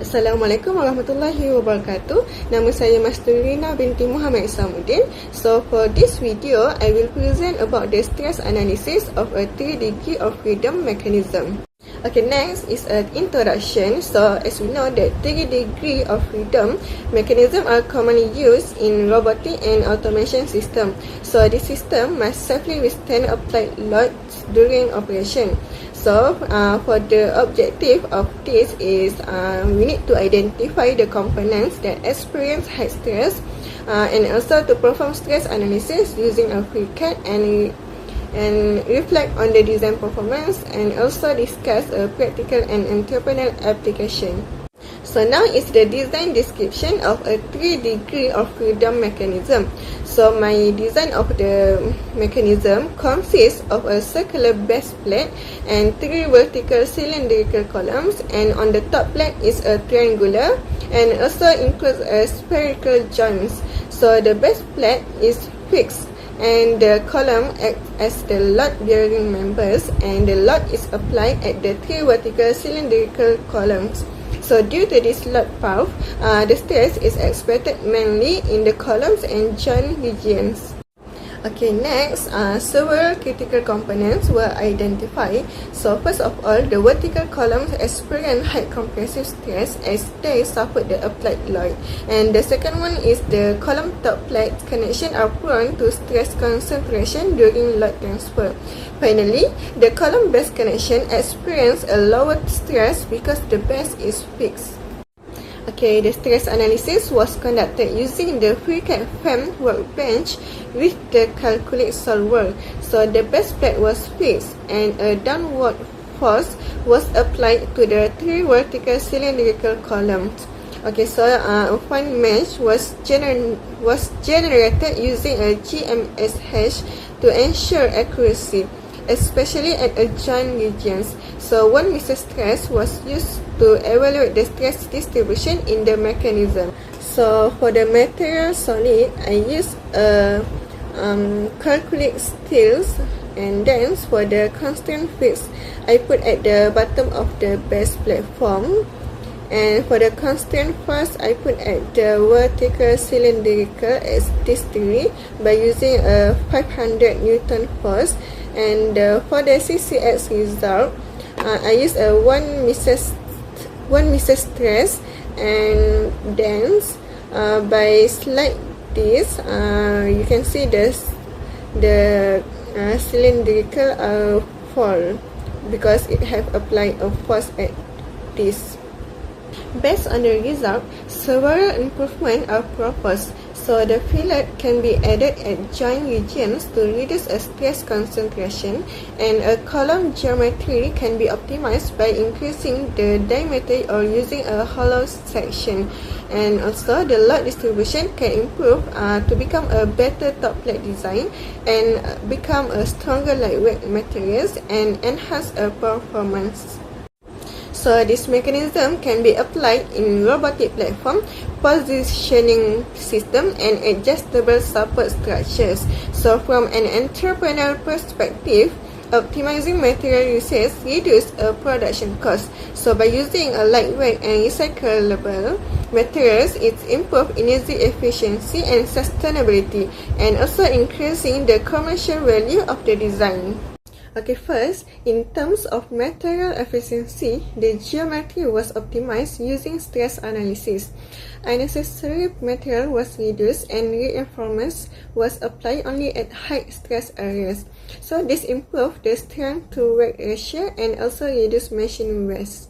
Assalamualaikum warahmatullahi wabarakatuh. Nama saya Masturina binti Muhammad Isamuddin. So for this video, I will present about the stress analysis of a 3 degree of freedom mechanism. Okay, next is an introduction. So as we know that 3 degree of freedom mechanism are commonly used in robotic and automation system. So this system must safely withstand applied loads during operation. So for the objective of this is we need to identify the components that experience high stress and also to perform stress analysis using a FreeCAD and reflect on the design performance and also discuss a practical and entrepreneurial application. So now is the design description of a 3 degree of freedom mechanism. So my design of the mechanism consists of a circular base plate and 3 vertical cylindrical columns, and on the top plate is a triangular and also includes a spherical joints. So the base plate is fixed and the column acts as the load bearing members, and the load is applied at the 3 vertical cylindrical columns. So due to this load path, the stress is expected mainly in the columns and joint regions. Okay, next, several critical components were identified. So first of all, the vertical columns experience high compressive stress as they suffer the applied load. And the second one is the column top plate connection are prone to stress concentration during load transfer. Finally, the column base connection experience a lower stress because the base is fixed. Okay, the stress analysis was conducted using the FreeCAD FEM workbench with the Calculate solver. So the base plate was fixed and a downward force was applied to the 3 vertical cylindrical columns. Okay, so a fine mesh was generated using a GMS hash to ensure accuracy, especially at a joint regions. So 1 meter stress was used to evaluate the stress distribution in the mechanism. So for the material solid, I use a Calculate steels, and then for the constraint fixed, I put at the bottom of the base platform. And for the constraint force, I put at the vertical cylindrical as this degree by using a 500 Newton force. And for the CCX result, I use a 1 meter stress, and then by slide this, you can see the cylindrical fall because it have applied a force at this. Based on the result, several improvements are proposed. So the fillet can be added at joint regions to reduce a stress concentration, and a column geometry can be optimized by increasing the diameter or using a hollow section. And also the load distribution can improve to become a better top plate design and become a stronger lightweight materials and enhance a performance. So this mechanism can be applied in robotic platform, positioning system, and adjustable support structures. So from an entrepreneurial perspective, optimizing material usage reduces production cost. So by using a lightweight and recyclable materials, it improves energy efficiency and sustainability, and also increasing the commercial value of the design. Okay, first, in terms of material efficiency, the geometry was optimized using stress analysis. Unnecessary material was reduced and reinforcement was applied only at high stress areas. So this improved the strength to weight ratio and also reduced machine waste.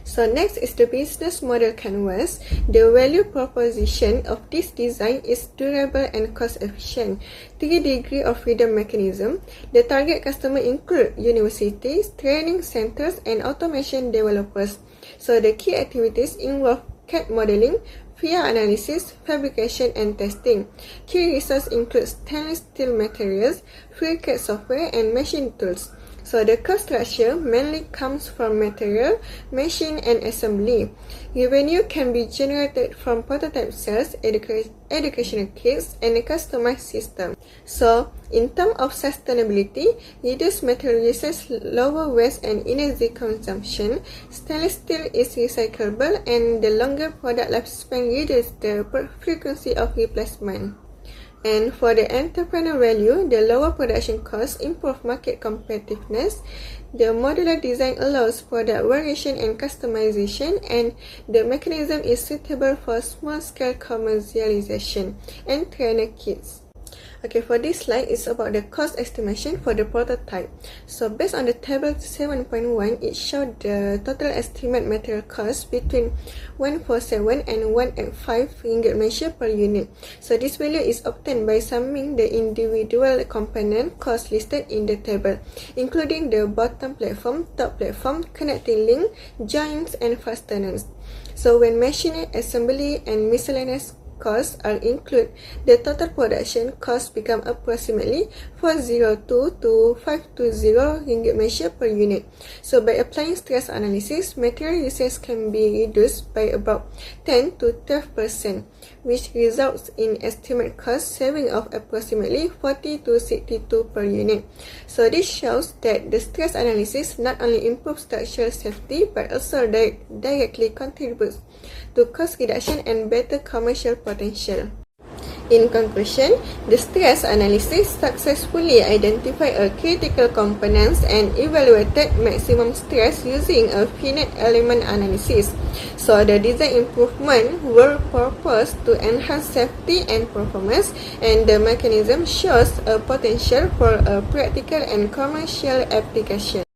So next is the business model canvas. The value proposition of this design is durable and cost efficient. 3 degree of freedom mechanism. The target customer include universities, training centers, and automation developers. So the key activities involve CAD modeling, FIA analysis, fabrication, and testing. Key resources include stainless steel materials, FreeCAD software, and machine tools. So the cost structure mainly comes from material, machine, and assembly. Revenue can be generated from prototype sales, educational kits, and a customized system. So, in terms of sustainability, reduced material usage, lower waste and energy consumption, stainless steel is recyclable, and the longer product lifespan reduces the frequency of replacement. And for the entrepreneur value, the lower production costs improve market competitiveness. The modular design allows product variation and customization, and the mechanism is suitable for small-scale commercialization and trainer kits. Okay, for this slide, it's about the cost estimation for the prototype. So based on the table 7.1, it showed the total estimate material cost between 147 and 185 ringgit Malaysia per unit. So this value is obtained by summing the individual component cost listed in the table, including the bottom platform, top platform, connecting link, joints, and fasteners. So when machining, assembly, and miscellaneous costs are included, the total production cost become approximately 402 to 520 ringgit Malaysia per unit. So by applying stress analysis, material usage can be reduced by about 10 to 12%, which results in estimate cost saving of approximately 40 to 62 per unit. So this shows that the stress analysis not only improves structural safety but also directly contributes to cost reduction and better commercial potential. In conclusion, the stress analysis successfully identified a critical components and evaluated maximum stress using a finite element analysis. So the design improvement were proposed to enhance safety and performance, and the mechanism shows a potential for a practical and commercial application.